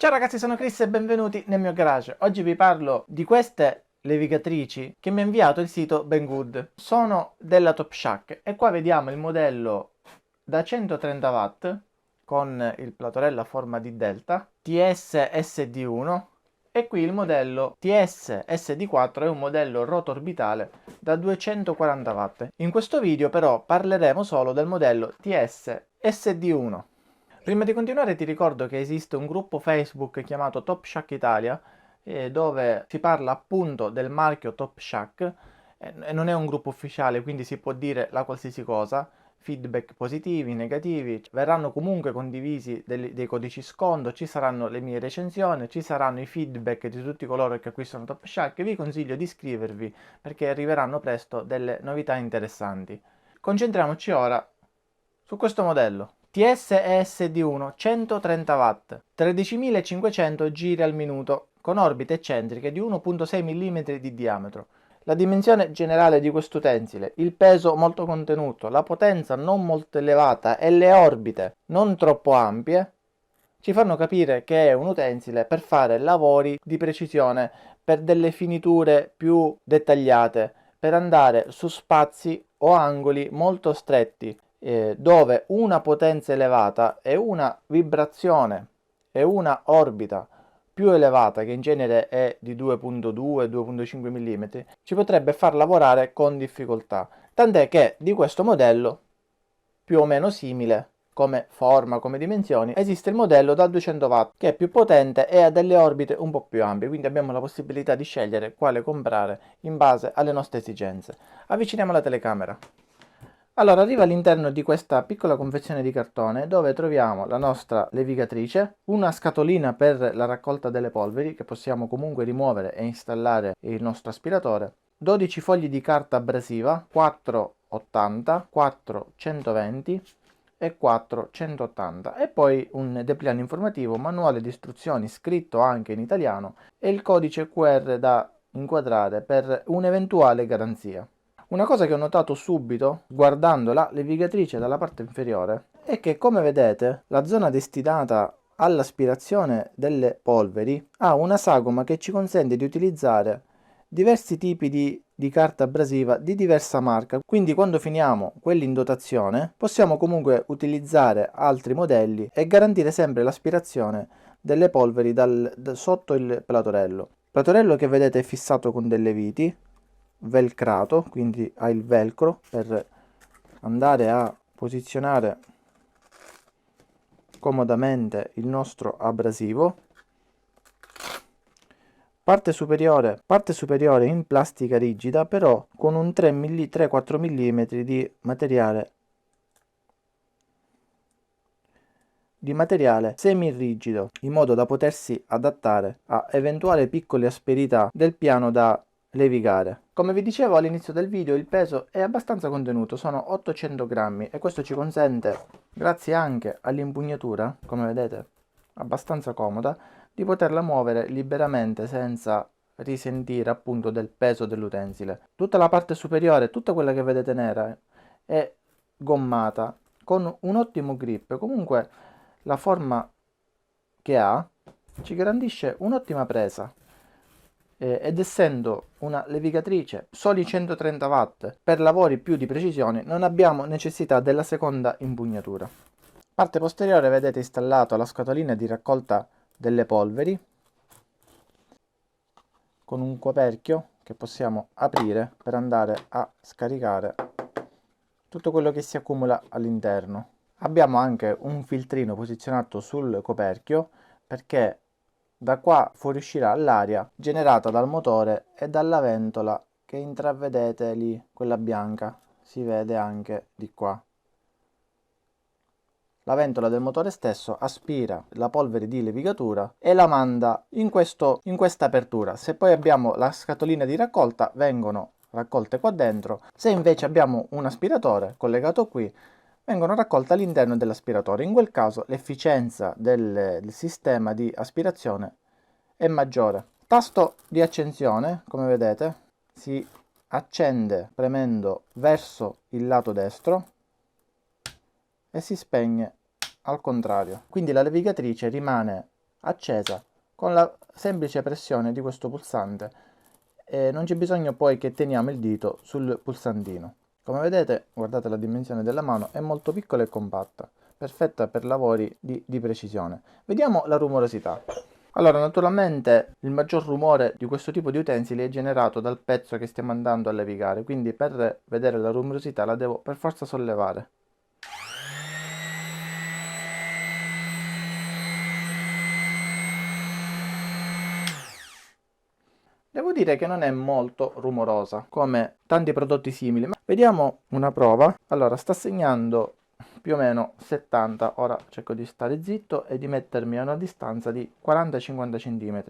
Ciao ragazzi, sono Chris e benvenuti nel mio garage. Oggi vi parlo di queste levigatrici che mi ha inviato il sito Banggood. Sono della Top Shack e qua vediamo il modello da 130 watt con il platorello a forma di delta TS SD1 e qui il modello TS SD4 è un modello rotorbitale da 240 watt. In questo video però parleremo solo del modello TS SD1. Prima di continuare ti ricordo che esiste un gruppo Facebook chiamato Top Shack Italia dove si parla appunto del marchio Top Shack e non è un gruppo ufficiale, quindi si può dire la qualsiasi cosa, feedback positivi, negativi, verranno comunque condivisi dei codici sconto, ci saranno le mie recensioni, ci saranno i feedback di tutti coloro che acquistano Top Shack. Vi consiglio di iscrivervi perché arriveranno presto delle novità interessanti. Concentriamoci ora su questo modello. TS-ESD1 130 watt, 13.500 giri al minuto, con orbite eccentriche di 1,6 mm di diametro. La dimensione generale di questo utensile, il peso molto contenuto, la potenza non molto elevata e le orbite non troppo ampie ci fanno capire che è un utensile per fare lavori di precisione, per delle finiture più dettagliate, per andare su spazi o angoli molto stretti, dove una potenza elevata e una vibrazione e una orbita più elevata, che in genere è di 2,2-2,5 mm, ci potrebbe far lavorare con difficoltà. Tant'è che di questo modello, più o meno simile come forma, come dimensioni, esiste il modello da 200 watt che è più potente e ha delle orbite un po' più ampie, quindi abbiamo la possibilità di scegliere quale comprare in base alle nostre esigenze. Avviciniamo la telecamera. Allora, arriva all'interno di questa piccola confezione di cartone dove troviamo la nostra levigatrice, una scatolina per la raccolta delle polveri che possiamo comunque rimuovere e installare il nostro aspiratore, 12 fogli di carta abrasiva, 4 80, 4 120 e 4 180 e poi un dépliant informativo, manuale di istruzioni scritto anche in italiano e il codice QR da inquadrare per un'eventuale garanzia. Una cosa che ho notato subito guardando la levigatrice dalla parte inferiore è che, come vedete, la zona destinata all'aspirazione delle polveri ha una sagoma che ci consente di utilizzare diversi tipi di carta abrasiva di diversa marca, quindi quando finiamo quelli in dotazione possiamo comunque utilizzare altri modelli e garantire sempre l'aspirazione delle polveri sotto il platorello. Platorello che vedete è fissato con delle viti velcrato, quindi ha il velcro per andare a posizionare comodamente il nostro abrasivo. Parte superiore in plastica rigida, però con un 3-4 mm di materiale semi-rigido, in modo da potersi adattare a eventuali piccole asperità del piano da levigare. Come vi dicevo all'inizio del video, il peso è abbastanza contenuto, sono 800 grammi e questo ci consente, grazie anche all'impugnatura, come vedete, abbastanza comoda, di poterla muovere liberamente senza risentire appunto del peso dell'utensile. Tutta la parte superiore, tutta quella che vedete nera, è gommata con un ottimo grip. Comunque la forma che ha ci garantisce un'ottima presa ed essendo una levigatrice soli 130 watt per lavori più di precisione non abbiamo necessità della seconda impugnatura. Parte posteriore vedete installato la scatolina di raccolta delle polveri con un coperchio che possiamo aprire per andare a scaricare tutto quello che si accumula all'interno. Abbiamo anche un filtrino posizionato sul coperchio perché da qua fuoriuscirà l'aria generata dal motore e dalla ventola che intravedete lì, quella bianca, si vede anche di qua. La ventola del motore stesso aspira la polvere di levigatura e la manda in questa apertura. Se poi abbiamo la scatolina di raccolta, vengono raccolte qua dentro. Se invece abbiamo un aspiratore collegato qui, vengono raccolte all'interno dell'aspiratore. In quel caso l'efficienza del sistema di aspirazione è maggiore. Tasto di accensione, come vedete, si accende premendo verso il lato destro e si spegne al contrario. Quindi la levigatrice rimane accesa con la semplice pressione di questo pulsante. Non c'è bisogno poi che teniamo il dito sul pulsantino. Come vedete, guardate la dimensione della mano, è molto piccola e compatta, perfetta per lavori di precisione. Vediamo la rumorosità. Allora, naturalmente il maggior rumore di questo tipo di utensili è generato dal pezzo che stiamo andando a levigare, quindi per vedere la rumorosità la devo per forza sollevare. Devo dire che non è molto rumorosa come tanti prodotti simili, ma vediamo una prova. Allora, sta segnando più o meno 70, ora cerco di stare zitto e di mettermi a una distanza di 40-50 cm.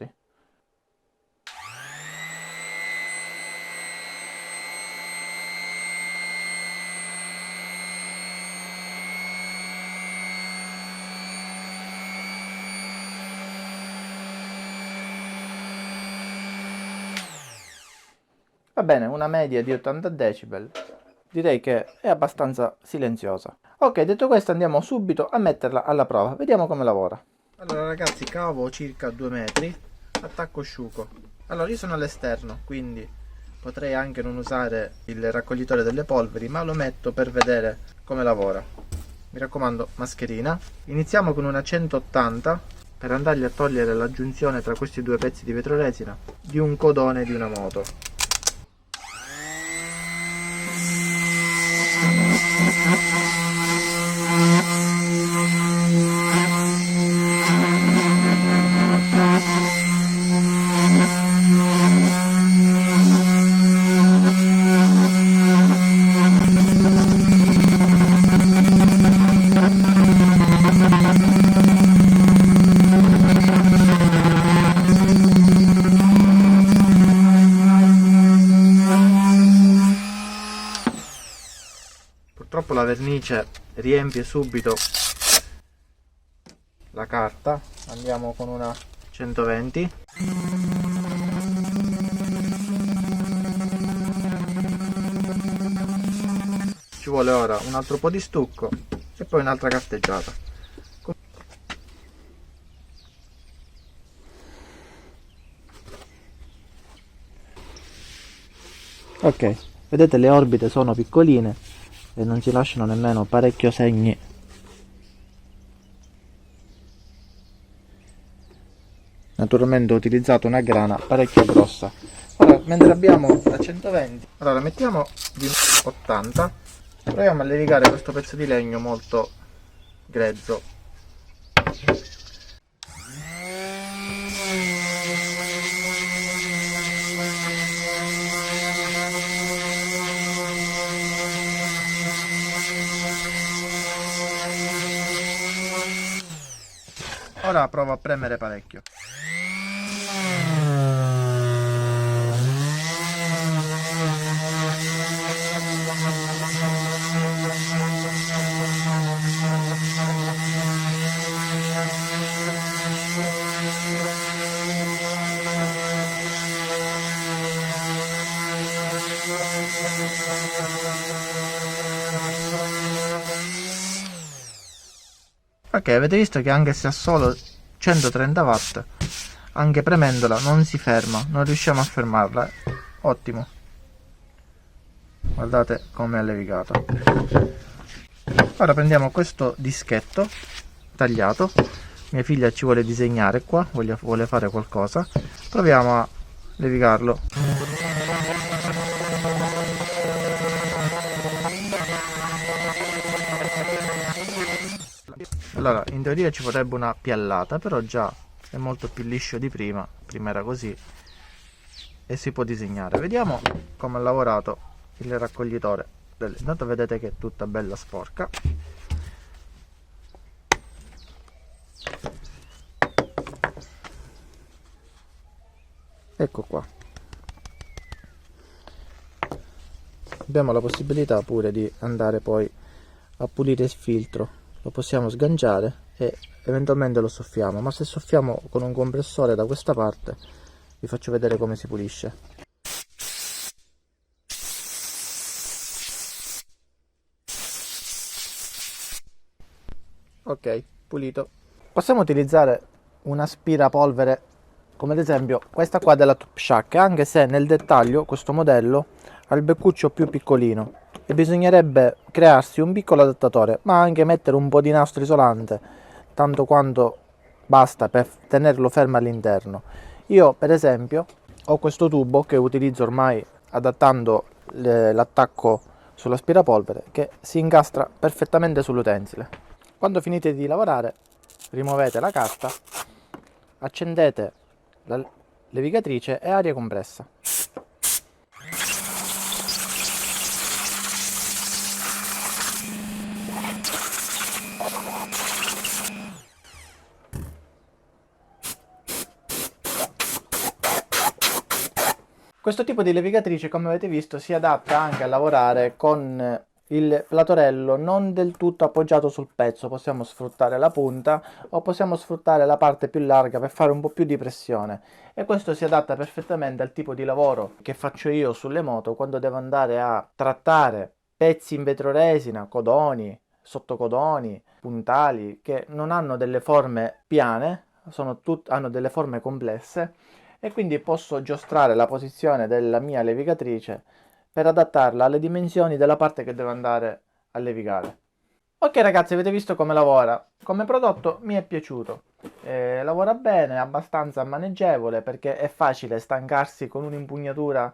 Va bene, una media di 80 decibel. Direi che è abbastanza silenziosa. Ok, detto questo andiamo subito a metterla alla prova. Vediamo come lavora. Allora ragazzi, cavo circa 2 metri, attacco sciuco. Allora io sono all'esterno, quindi potrei anche non usare il raccoglitore delle polveri, ma lo metto per vedere come lavora. Mi raccomando, mascherina. Iniziamo con una 180 per andargli a togliere la giunzione tra questi due pezzi di vetroresina di un codone di una moto. Purtroppo la vernice riempie subito la carta. Andiamo con una 120. Ci vuole ora un altro po' di stucco e poi un'altra carteggiata. Ok, vedete le orbite sono piccoline e non ci lasciano nemmeno parecchio segni. Naturalmente ho utilizzato una grana parecchio grossa. Ora, mentre abbiamo la 120, allora mettiamo di 80, proviamo a levigare questo pezzo di legno molto grezzo. Ora provo a premere parecchio. Ok, avete visto che anche se ha solo 130 watt, anche premendola non si ferma, non riusciamo a fermarla. Ottimo. Guardate come è levigato. Ora prendiamo questo dischetto tagliato. Mia figlia ci vuole disegnare qua, vuole fare qualcosa. Proviamo a levigarlo. Allora, in teoria ci vorrebbe una piallata, però già è molto più liscio di prima. Prima era così e si può disegnare. Vediamo come ha lavorato il raccoglitore. Intanto vedete che è tutta bella sporca. Ecco qua. Abbiamo la possibilità pure di andare poi a pulire il filtro. Lo possiamo sganciare e eventualmente lo soffiamo, ma se soffiamo con un compressore da questa parte vi faccio vedere come si pulisce. Ok, pulito. Possiamo utilizzare un aspirapolvere come ad esempio questa qua della Top Shack, anche se nel dettaglio questo modello ha il beccuccio più piccolino e bisognerebbe crearsi un piccolo adattatore, ma anche mettere un po' di nastro isolante, tanto quanto basta per tenerlo fermo all'interno. Io per esempio ho questo tubo che utilizzo ormai adattando l'attacco sull'aspirapolvere, che si incastra perfettamente sull'utensile. Quando finite di lavorare rimuovete la carta, accendete la levigatrice e aria compressa. Questo tipo di levigatrice, come avete visto, si adatta anche a lavorare con il latorello non del tutto appoggiato sul pezzo. Possiamo sfruttare la punta o possiamo sfruttare la parte più larga per fare un po' più di pressione, e questo si adatta perfettamente al tipo di lavoro che faccio io sulle moto quando devo andare a trattare pezzi in vetroresina, codoni, sottocodoni, puntali che non hanno delle forme piane, hanno delle forme complesse, e quindi posso giostrare la posizione della mia levigatrice per adattarla alle dimensioni della parte che devo andare a levigare. Ok ragazzi, avete visto come lavora? Come prodotto mi è piaciuto. Lavora bene, è abbastanza maneggevole perché è facile stancarsi con un'impugnatura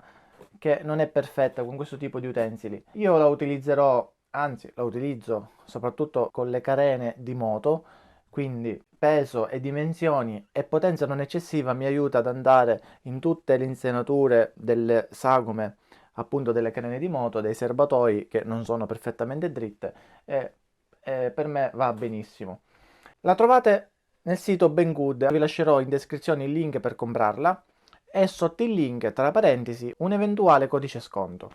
che non è perfetta con questo tipo di utensili. Io la utilizzerò, anzi la utilizzo soprattutto con le carene di moto, quindi peso e dimensioni e potenza non eccessiva mi aiuta ad andare in tutte le insenature delle sagome, appunto delle carene di moto, dei serbatoi che non sono perfettamente dritte, e per me va benissimo. La trovate nel sito Banggood, vi lascerò in descrizione il link per comprarla e sotto il link, tra parentesi, un eventuale codice sconto.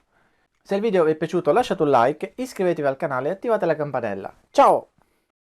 Se il video vi è piaciuto lasciate un like, iscrivetevi al canale e attivate la campanella. Ciao!